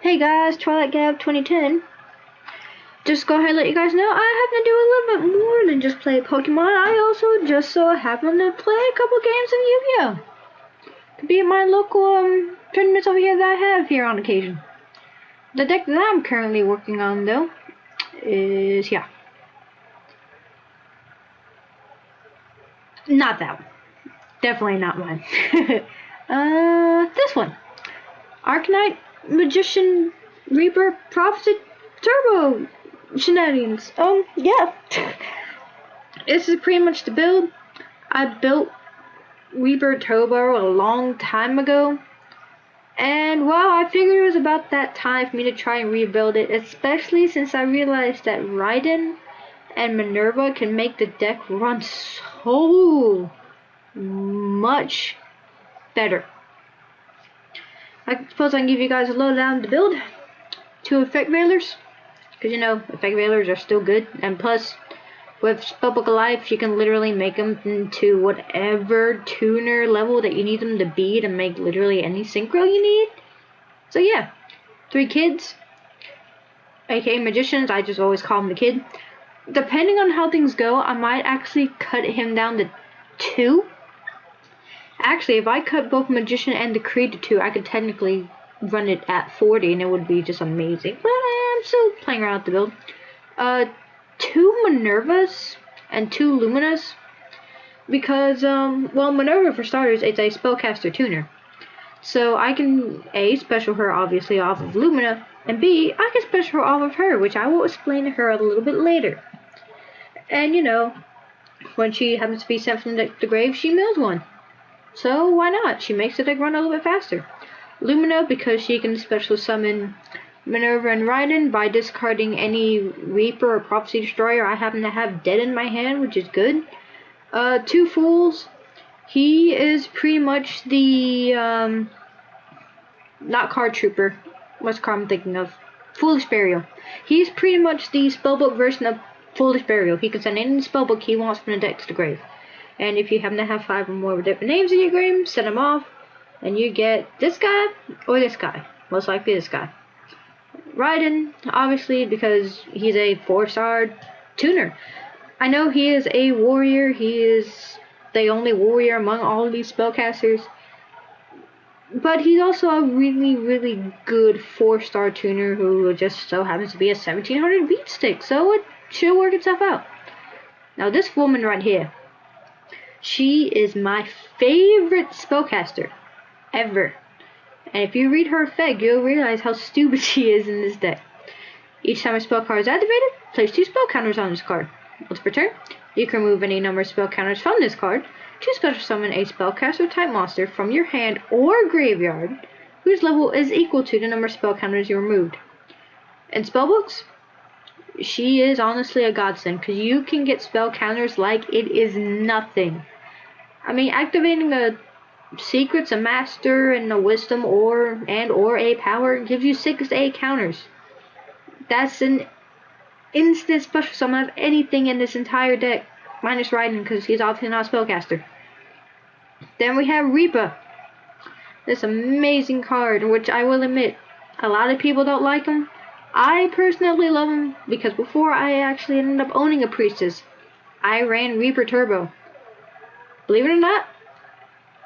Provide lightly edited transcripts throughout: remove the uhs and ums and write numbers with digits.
Hey guys, Twilight Gab 2010. Just go ahead and let you guys know I happen to do a little bit more than just play Pokemon. I also just so happen to play a couple games of Yu-Gi-Oh! Could be at my local tournaments over here that I have here on occasion. The deck that I'm currently working on though is not that one. Definitely not mine. This one. Arcanite Magician Reaper Prophecy Turbo Shenanigans. Yeah. This is pretty much the build. I built Reaper Turbo a long time ago. And well, I figured it was about that time for me to try and rebuild it, especially since I realized that Raiden and Minerva can make the deck run so much better. I suppose I can give you guys a lowdown on the build. 2 effect veilers, because you know, effect veilers are still good, and plus, with Spellbook Alive, you can literally make them into whatever tuner level that you need them to be to make literally any synchro you need. So yeah, 3 kids, aka magicians. I just always call him the kid. Depending on how things go, I might actually cut him down to 2. Actually, if I cut both Magician and the Creed to 2, I could technically run it at 40 and it would be just amazing. But I'm still playing around with the build. 2 Minervas and 2 Luminas. Because, well, Minerva for starters, it's a spellcaster tuner. So I can A, special her obviously off of Lumina, and B, I can special her off of her, which I will explain to her a little bit later. And you know, when she happens to be sent from the grave, she mills one. So why not? She makes the deck run a little bit faster. Lumina, because she can special summon Minerva and Raiden by discarding any Reaper or Prophecy Destroyer I happen to have dead in my hand, which is good. 2 Fools. He is pretty much the, not Card Trooper. What's card I'm thinking of? Foolish Burial. He's pretty much the Spellbook version of Foolish Burial. He can send any Spellbook he wants from the deck to the grave. And if you happen to have 5 or more different names in your grave, set them off, and you get this guy or this guy. Most likely this guy. Raiden, obviously, because he's a 4-star tuner. I know he is a warrior. He is the only warrior among all of these spellcasters. But he's also a really, really good 4-star tuner who just so happens to be a 1700 beat stick. So it should work itself out. Now this woman right here. She is my favorite spellcaster ever. And if you read her effect, you'll realize how stupid she is in this deck. Each time a spell card is activated, place 2 spell counters on this card. Once per turn, you can remove any number of spell counters from this card to special summon a spellcaster type monster from your hand or graveyard whose level is equal to the number of spell counters you removed. In spellbooks, she is honestly a godsend because you can get spell counters like it is nothing. I mean, activating a Secrets, a Master, and a Wisdom or a Power gives you 6 to 8 counters. That's an instant special summon of anything in this entire deck, minus Raiden because he's obviously not a spellcaster. Then we have Reaper. This amazing card, which I will admit, a lot of people don't like him. I personally love him because before I actually ended up owning a Priestess, I ran Reaper Turbo. Believe it or not,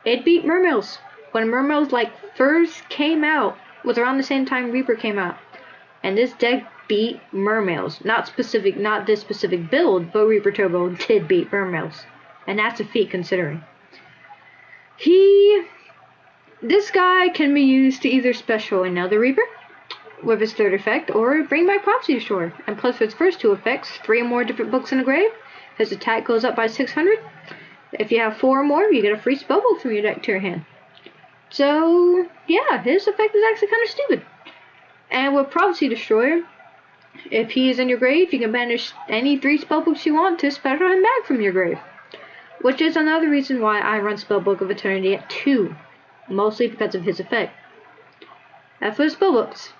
it beat Mermails. When Mermails first came out, was around the same time Reaper came out. And this deck beat Mermails. Not this specific build, but Reaper Turbo did beat Mermails. And that's a feat considering. This guy can be used to either special another Reaper with his 3rd effect, or bring back Prophecy Destroyer. And plus for his first 2 effects, 3 or more different books in the grave, his attack goes up by 600. If you have 4 or more, you get a free spellbook from your deck to your hand. So, yeah, his effect is actually kind of stupid. And with Prophecy Destroyer, if he is in your grave, you can banish any 3 spellbooks you want to special him back from your grave. Which is another reason why I run Spellbook of Eternity at 2. Mostly because of his effect. As for the spellbooks,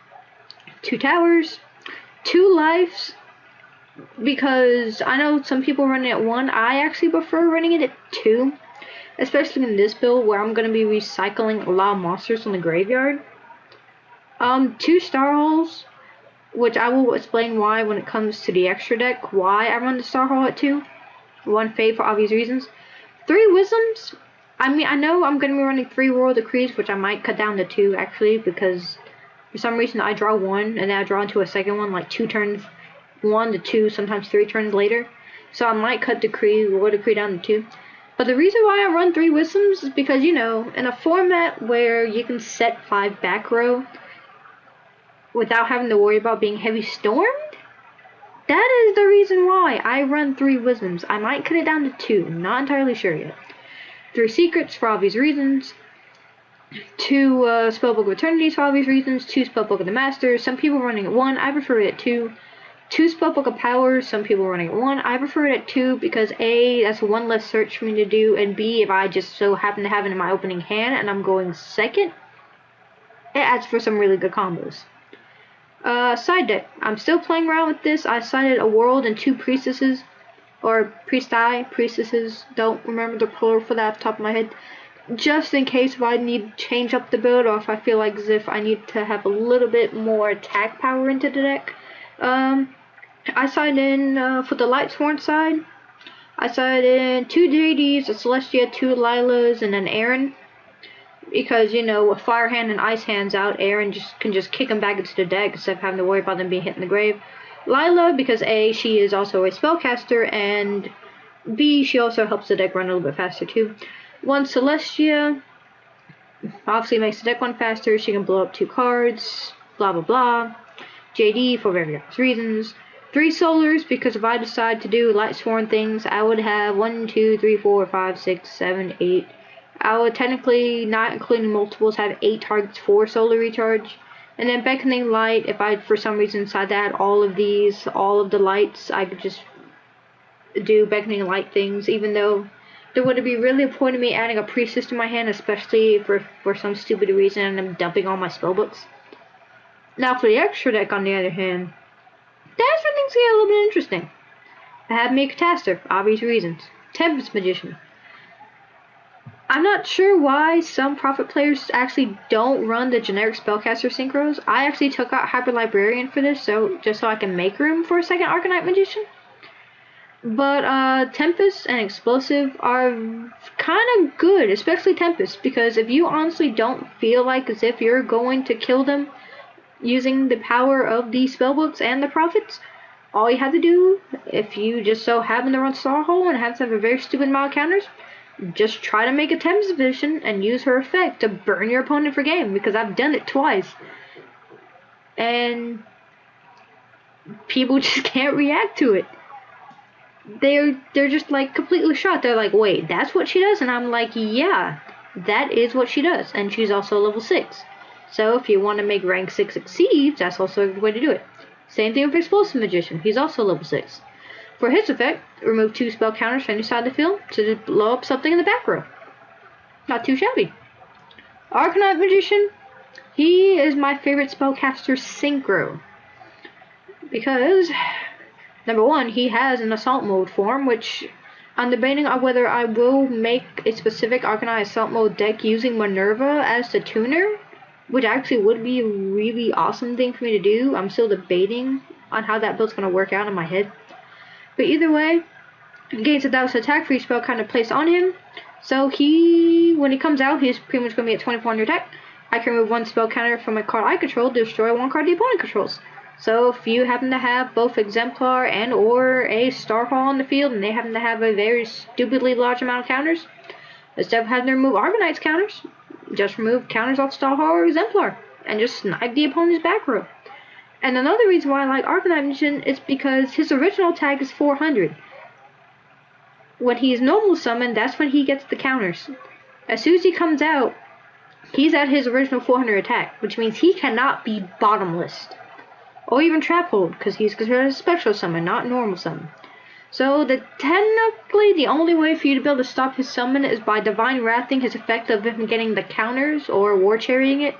2 towers, 2 lives, because I know some people run it at 1. I actually prefer running it at 2, especially in this build where I'm going to be recycling a lot of monsters from the graveyard. 2 star holes, which I will explain why when it comes to the extra deck, why I run the star hole at 2. 1 fade for obvious reasons. 3 wisdoms. I mean, I know I'm going to be running 3 royal decrees, which I might cut down to 2 actually, because for some reason I draw 1 and then I draw into a second one like 2 turns, 1 to 2, sometimes 3 turns later. So I might cut royal decree down to 2. But the reason why I run 3 wisdoms is because, you know, in a format where you can set 5 back row without having to worry about being heavy stormed, that is the reason why I run 3 wisdoms. I might cut it down to 2, not entirely sure yet. 3 secrets for obvious reasons. 2 Spellbook of Eternities for obvious reasons. 2 Spellbook of the Masters. Some people running at 1. I prefer it at 2. 2 Spellbook of Powers. Some people running at 1. I prefer it at 2 because A, that's 1 less search for me to do, and B, if I just so happen to have it in my opening hand and I'm going second, it adds for some really good combos. Side deck. I'm still playing around with this. I sided a world and 2 priestesses. Or priestesses. Don't remember the plural for that off the top of my head. Just in case if I need to change up the build, or if I feel like as if I need to have a little bit more attack power into the deck. I sided in for the Lightsworn side. I sided in 2 deities, a Celestia, 2 Lilas, and an Aaron. Because, you know, with Fire Hand and Ice Hands out, Aaron can just kick them back into the deck instead of having to worry about them being hit in the grave. Lila, because A, she is also a spellcaster, and B, she also helps the deck run a little bit faster too. 1 Celestia, obviously makes the deck run faster, she can blow up 2 cards, blah blah blah. JD for various reasons. 3 Solars, because if I decide to do Lightsworn things, I would have 1, 2, 3, 4, 5, 6, 7, 8. I would technically, not including multiples, have 8 targets for Solar Recharge. And then Beckoning Light, if I for some reason decide to add all of the lights, I could just do Beckoning Light things, even though there would be really a point of me adding a Priestess to my hand, especially for some stupid reason and I'm dumping all my spellbooks. Now for the extra deck, on the other hand, that's where things get a little bit interesting. I have me a Catastrophe, obvious reasons. Tempest Magician. I'm not sure why some Prophet players actually don't run the generic Spellcaster Synchros. I actually took out Hyper Librarian for this, just so I can make room for a second Arcanite Magician. But Tempest and Explosive are kind of good, especially Tempest, because if you honestly don't feel like as if you're going to kill them using the power of the Spellbooks and the Prophets, all you have to do, if you just so happen to run Starhole and have to have a very stupid amount of counters, just try to make a Tempest Magician and use her effect to burn your opponent for game, because I've done it twice. And people just can't react to it. They're just like completely shocked. They're like, wait, that's what she does? And I'm like, yeah, that is what she does. And she's also level 6. So if you want to make rank 6 exceed, that's also a good way to do it. Same thing with Explosive Magician. He's also level 6. For his effect, remove 2 spell counters from any side of the field to just blow up something in the back row. Not too shabby. Arcanite Magician, he is my favorite spellcaster synchro. Because, number 1, he has an Assault mode form, which I'm debating on whether I will make a specific Arcanite Assault mode deck using Minerva as the tuner, which actually would be a really awesome thing for me to do. I'm still debating on how that build's going to work out in my head. But either way, gains 1,000 attack for each spell kind of placed on him. So when he comes out, he's pretty much going to be at 2400 attack. I can remove 1 spell counter from a card I control to destroy 1 card the opponent controls. So if you happen to have both Exemplar and or a Starfall on the field, and they happen to have a very stupidly large amount of counters, instead of having to remove Arcanite's counters, just remove counters off Starfall or Exemplar, and just snipe the opponent's back row. And another reason why I like Arcanite Magician is because his original attack is 400. When he's normal summoned, that's when he gets the counters. As soon as he comes out, he's at his original 400 attack, which means he cannot be bottomless. Or even trap hold, because he's considered a special summon, not normal summon. So technically the only way for you to be able to stop his summon is by Divine Wrathing his effect of him getting the counters or War Charioting it.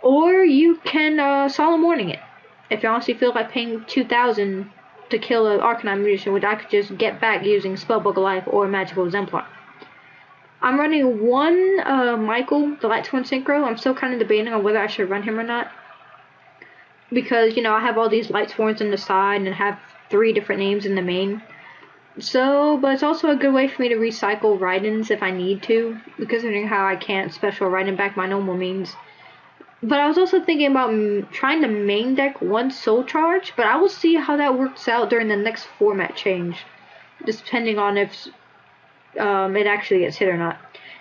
Or you can Solemn Warning it. If you honestly feel like paying 2,000 to kill an Arcanite Magician, which I could just get back using Spellbook of Life or Magical Exemplar. I'm running one Michael, the Lightsworn Synchro. I'm still kind of debating on whether I should run him or not. Because, you know, I have all these Lightsworns on the side and have 3 different names in the main. So, but it's also a good way for me to recycle Raidens if I need to, considering how I can't special Raiden back my normal means. But I was also thinking about trying to main deck one Soul Charge, but I will see how that works out during the next format change, just depending on if it actually gets hit or not.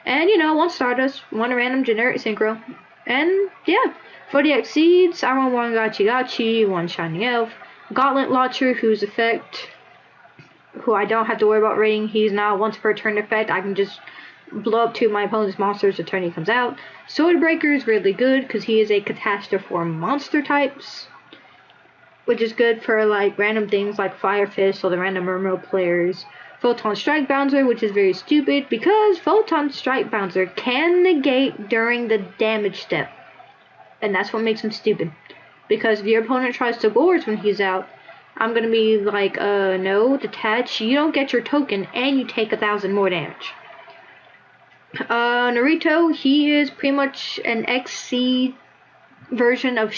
And, you know, one Stardust, one random generic Synchro, and yeah, for the Exceeds, I run one Gachi Gachi, one Shiny Elf, Gauntlet Launcher, whose effect, who I don't have to worry about rating. He's now once per turn effect. I can just blow up 2 of my opponent's monsters the turn he comes out. Sword Breaker is really good because he is a catastrophe for monster types, which is good for like random things like Fire Fist or the random Mermaid players. Photon Strike Bouncer, which is very stupid because Photon Strike Bouncer can negate during the damage step, and that's what makes him stupid. Because if your opponent tries to Gorge when he's out, I'm gonna be like, no, detach, you don't get your token, and you take 1,000 more damage. Naruto, he is pretty much an XC version of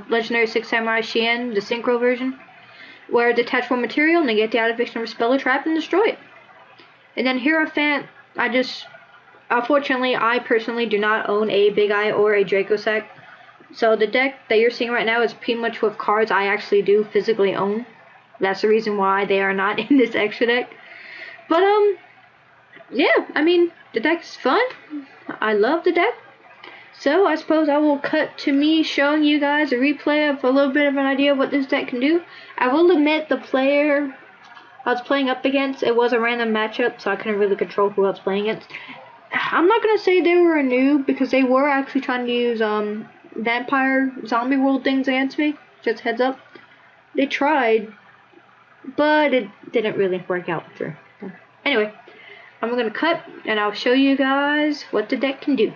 Legendary 6 Samurai Shien, the Synchro version, where detach one material, negate the activation of a spell or trap, and destroy it. And then Hierophant, unfortunately, I personally do not own a Big Eye or a Dracossack. So the deck that you're seeing right now is pretty much with cards I actually do physically own. That's the reason why they are not in this extra deck. But, yeah, I mean, the deck's fun. I love the deck. So I suppose I will cut to me showing you guys a replay of a little bit of an idea of what this deck can do. I will admit the player I was playing up against, it was a random matchup, so I couldn't really control who I was playing against. I'm not going to say they were a noob, because they were actually trying to use, vampire zombie world things against me. Just heads up. They tried, but it didn't really work out for them. Anyway, I'm gonna cut and I'll show you guys what the deck can do.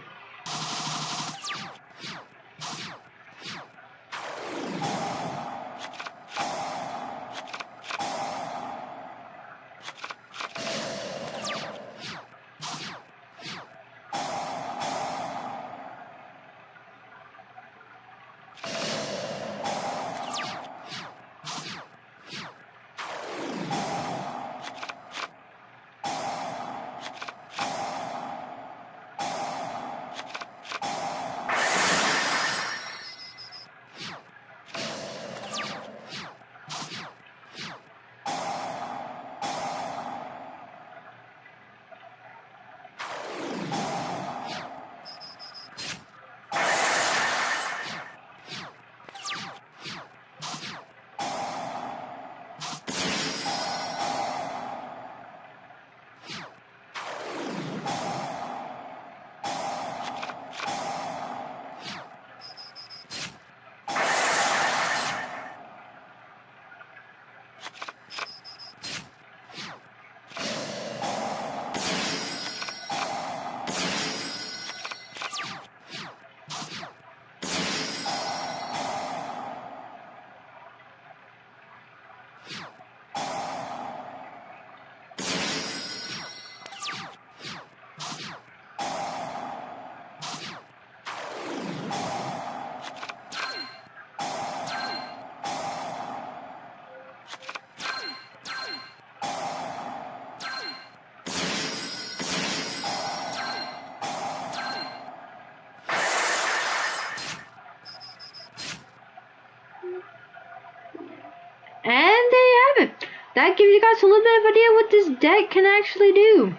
And there you have it. That gives you guys a little bit of idea what this deck can actually do.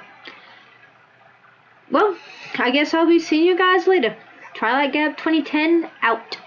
Well, I guess I'll be seeing you guys later. Twilight Gap 2010 out.